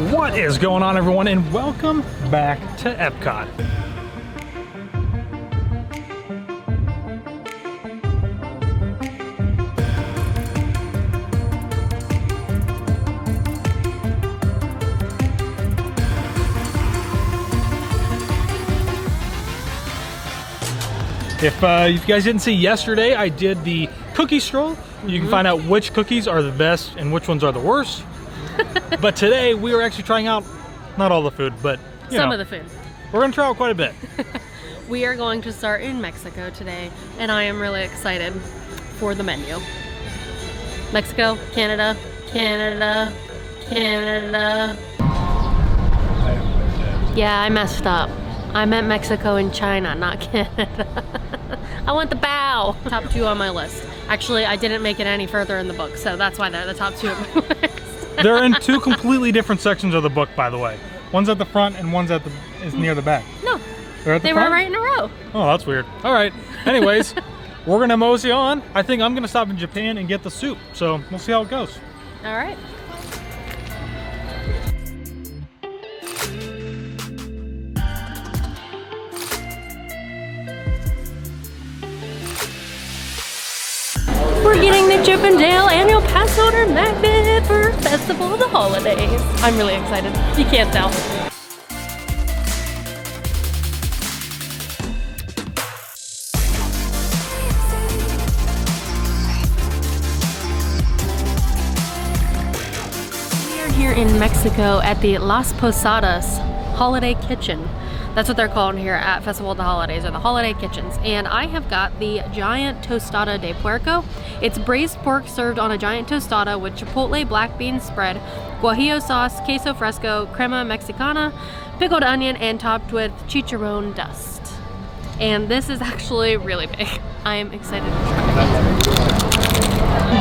What is going on, everyone, and welcome back to Epcot. If you guys didn't see yesterday, I did the cookie stroll. You can find out which cookies are the best and which ones are the worst. But today we are actually trying out, not all the food, but some of the food. We're gonna try out quite a bit. We are going to start in Mexico today, and I am really excited for the menu. Mexico, Canada, Canada, Canada. Yeah, I messed up. I meant Mexico and China, not Canada. I want the bao. Top two on my list. Actually, I didn't make it any further in the book, so that's why they're the top two of my list. They're in two completely different sections of the book, by the way. One's at the front and one's at is near the back. No, they're at the they front? were right in a row. Oh, that's weird. All right. Anyways, we're gonna mosey on. I think I'm gonna stop in Japan and get the soup. So we'll see how it goes. All right. We're getting the Chip and Dale annual pass holder magnet for Festival of the Holidays. I'm really excited. You can't tell. We are here in Mexico at the Las Posadas Holiday Kitchen. That's what they're called here at Festival of the Holidays, or the Holiday Kitchens. And I have got the giant tostada de puerco. It's braised pork served on a giant tostada with chipotle black bean spread, guajillo sauce, queso fresco, crema mexicana, pickled onion, and topped with chicharron dust. And this is actually really big. I am excited to try it.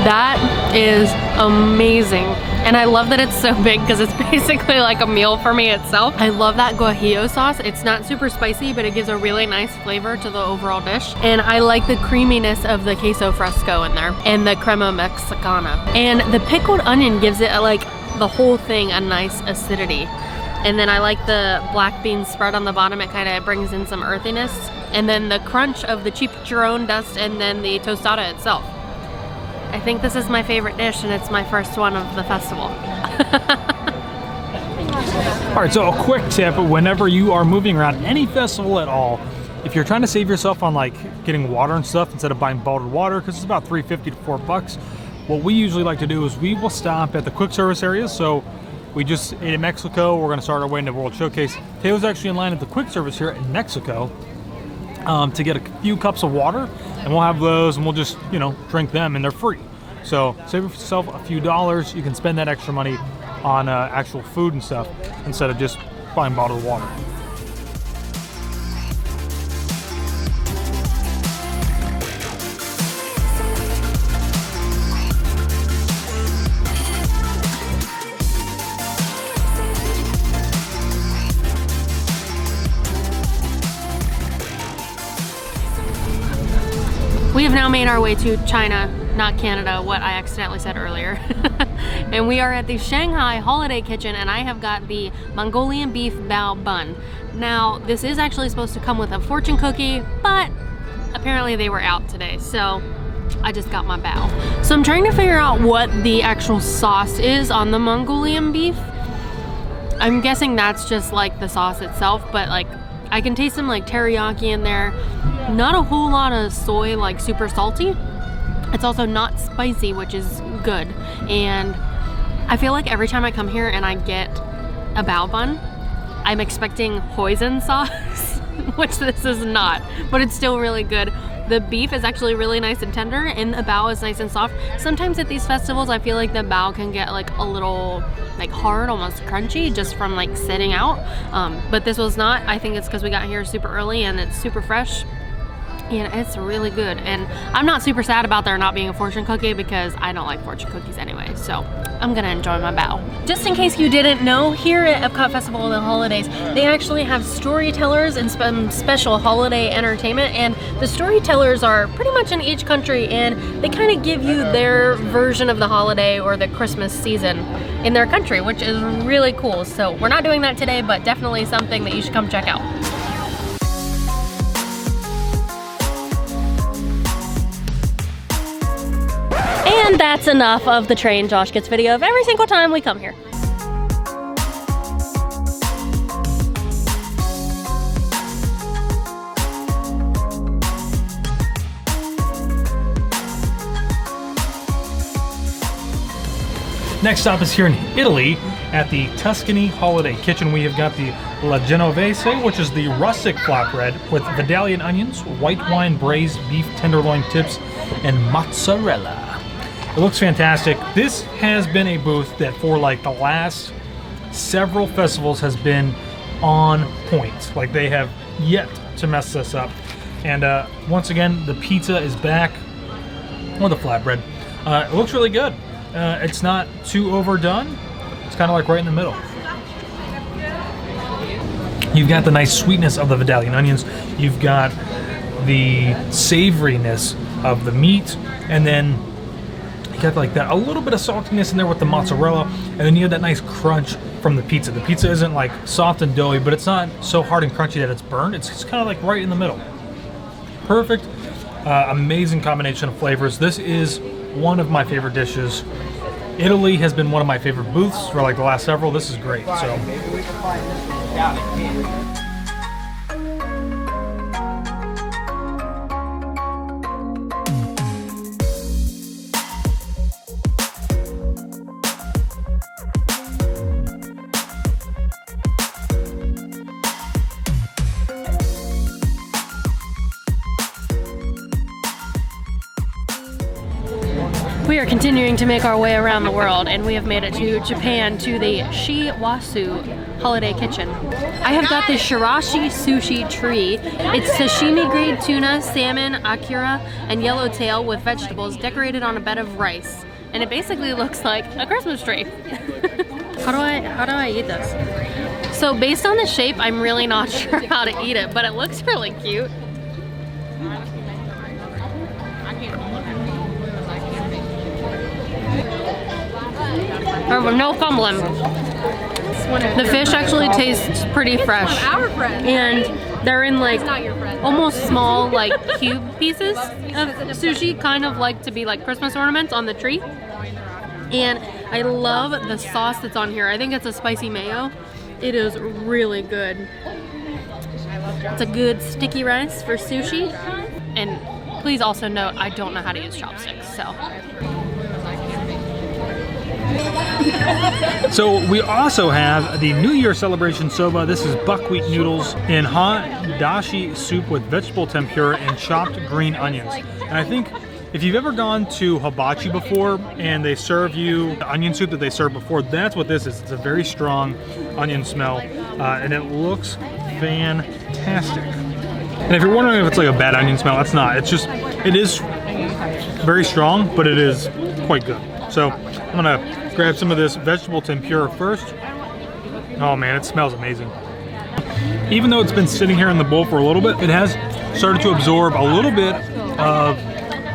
That is amazing. And I love that it's so big because it's basically like a meal for me itself. I love that guajillo sauce. It's not super spicy, but it gives a really nice flavor to the overall dish. And I like the creaminess of the queso fresco in there and the crema mexicana. And the pickled onion gives it like the whole thing a nice acidity. And then I like the black bean spread on the bottom. It kind of brings in some earthiness. And then the crunch of the chicharron dust and then the tostada itself. I think this is my favorite dish, and it's my first one of the festival. All right, so a quick tip, whenever you are moving around any festival at all, if you're trying to save yourself on like getting water and stuff instead of buying bottled water, because it's about $3.50 to $4, what we usually like to do is we will stop at the quick service areas. So we just ate in Mexico, we're gonna start our way into World Showcase. Taylor's actually in line at the quick service here in Mexico to get a few cups of water, and we'll have those and we'll just, drink them, and they're free. So save yourself a few dollars. You can spend that extra money on actual food and stuff instead of just buying bottled water. We have now made our way to China, not Canada, what I accidentally said earlier. And we are at the Shanghai Holiday Kitchen, and I have got the Mongolian Beef Bao Bun. Now, this is actually supposed to come with a fortune cookie, but apparently they were out today, so I just got my bao. So I'm trying to figure out what the actual sauce is on the Mongolian beef. I'm guessing that's just like the sauce itself, but like I can taste some like teriyaki in there. Not a whole lot of soy, like super salty. It's also not spicy, which is good. And I feel like every time I come here and I get a bao bun, I'm expecting hoisin sauce, which this is not, but it's still really good. The beef is actually really nice and tender, and the bao is nice and soft. Sometimes at these festivals, I feel like the bao can get like a little like hard, almost crunchy, just from like sitting out. But this was not. I think it's because we got here super early and it's super fresh. and it's really good. And I'm not super sad about there not being a fortune cookie because I don't like fortune cookies anyway, so I'm gonna enjoy my bao. Just in case you didn't know, here at Epcot Festival of the Holidays, they actually have storytellers and special holiday entertainment, and the storytellers are pretty much in each country, and they kind of give you their version of the holiday or the Christmas season in their country, which is really cool. So we're not doing that today, but definitely something that you should come check out. And that's enough of the train Josh gets video of every single time we come here. Next stop is here in Italy at the Tuscany Holiday Kitchen. We have got the La Genovese, which is the rustic flatbread with Vidalian onions, white wine braised beef tenderloin tips, and mozzarella. It looks fantastic. This has been a booth that for like the last several festivals has been on point. Like they have yet to mess this up. And once again, the pizza is back, or the flatbread. It looks really good. It's not too overdone. It's kind of like right in the middle. You've got the nice sweetness of the Vidalian onions. You've got the savoriness of the meat, and then you got like that a little bit of saltiness in there with the mozzarella, and then you have that nice crunch from the pizza. The pizza isn't like soft and doughy, but it's not so hard and crunchy that it's burned. It's just kind of like right in the middle. Perfect, amazing combination of flavors. This is one of my favorite dishes. Italy has been one of my favorite booths for like the last several. This is great. So. We are continuing to make our way around the world, and we have made it to Japan to the Shiwasu Holiday Kitchen. I have got the Chirashi sushi tree. It's sashimi grade tuna, salmon, akira, and yellowtail with vegetables decorated on a bed of rice. And it basically looks like a Christmas tree. How do I eat this? So based on the shape, I'm really not sure how to eat it, but it looks really cute. No fumbling. The fish actually tastes pretty fresh, and they're in like almost small like cube pieces of sushi, kind of like to be like Christmas ornaments on the tree. And I love the sauce that's on here. I think it's a spicy mayo. It is really good. It's a good sticky rice for sushi. And please also note, I don't know how to use chopsticks, so. So we also have the New Year celebration soba. This is buckwheat noodles in hot dashi soup with vegetable tempura and chopped green onions. And I think if you've ever gone to hibachi before and they serve you the onion soup that they served before, that's what this is. It's a very strong onion smell, and it looks fantastic. And if you're wondering if it's like a bad onion smell, it's not. It's just, it is very strong, but it is quite good. So I'm gonna grab some of this vegetable tempura first. Oh man, it smells amazing. Even though it's been sitting here in the bowl for a little bit, it has started to absorb a little bit of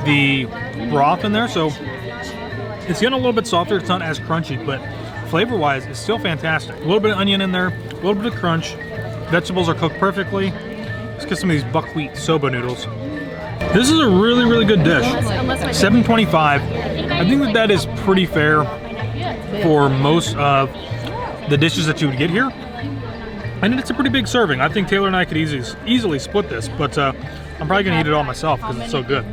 the broth in there, so it's getting a little bit softer. It's not as crunchy, but flavor-wise, it's still fantastic. A little bit of onion in there, a little bit of crunch. Vegetables are cooked perfectly. Let's get some of these buckwheat soba noodles. This is a really, really good dish. $7.25. I think that is pretty fair for most of the dishes that you would get here. And it's a pretty big serving. I think Taylor and I could easily split this, but I'm probably gonna eat it all myself because it's so good.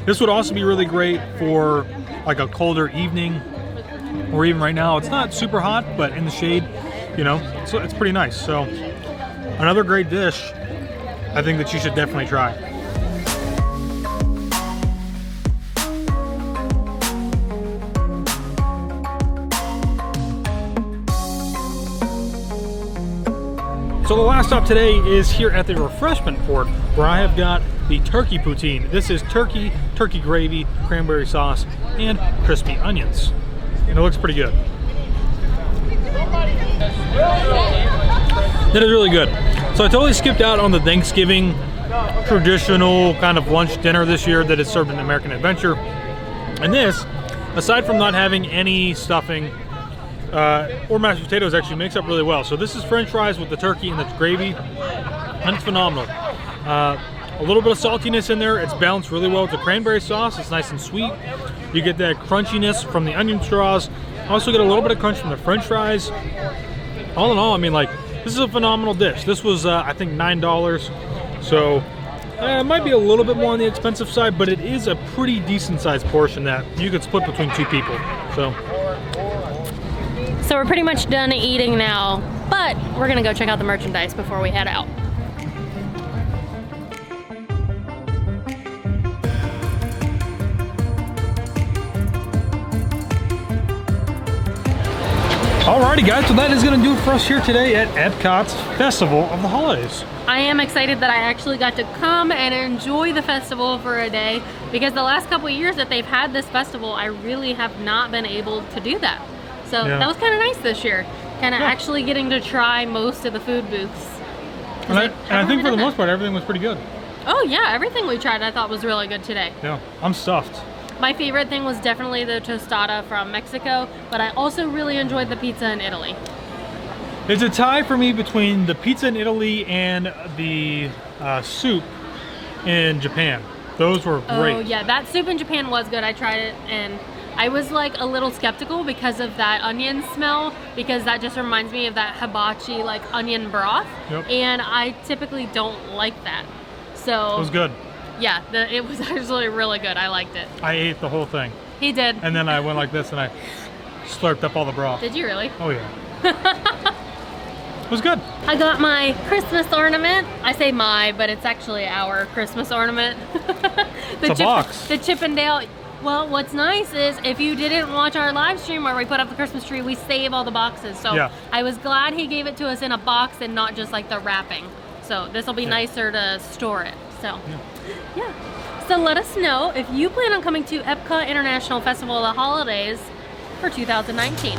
This would also be really great for like a colder evening, or even right now. It's not super hot, but in the shade, you know, so it's pretty nice. So another great dish I think that you should definitely try. So the last stop today is here at the refreshment port, where I have got the turkey poutine. This is turkey gravy, cranberry sauce, and crispy onions. And it looks pretty good. It is really good. So I totally skipped out on the Thanksgiving traditional kind of lunch dinner this year that is served in American Adventure. And this, aside from not having any stuffing or mashed potatoes, actually makes up really well. So this is French fries with the turkey and the gravy, and it's phenomenal. A little bit of saltiness in there. It's balanced really well with the cranberry sauce. It's nice and sweet. You get that crunchiness from the onion straws. Also get a little bit of crunch from the French fries. All in all, I mean, like, this is a phenomenal dish. This was, I think, $9. So it might be a little bit more on the expensive side, but it is a pretty decent sized portion that you could split between 2 people. So we're pretty much done eating now, but we're gonna go check out the merchandise before we head out. Alrighty guys, so that is going to do it for us here today at Epcot's Festival of the Holidays. I am excited that I actually got to come and enjoy the festival for a day, because the last couple of years that they've had this festival, I really have not been able to do that. So that was kind of nice this year, kind of actually getting to try most of the food booths. And I think for the most part, everything was pretty good. Oh yeah, everything we tried I thought was really good today. Yeah, I'm stuffed. My favorite thing was definitely the tostada from Mexico, but I also really enjoyed the pizza in Italy. It's a tie for me between the pizza in Italy and the soup in Japan. Those were great. Oh yeah, that soup in Japan was good. I tried it and I was like a little skeptical because of that onion smell, because that just reminds me of that hibachi like onion broth. Yep. And I typically don't like that. So it was good. Yeah, it was actually really good. I liked it. I ate the whole thing. He did. And then I went like this and I slurped up all the broth. Did you really? Oh yeah. It was good. I got my Christmas ornament. I say my, but it's actually our Christmas ornament. It's a box. The Chippendale. Well, what's nice is if you didn't watch our live stream where we put up the Christmas tree, we save all the boxes. So I was glad he gave it to us in a box and not just like the wrapping. So this will be nicer to store it. So yeah. So let us know if you plan on coming to Epcot International Festival of the Holidays for 2019.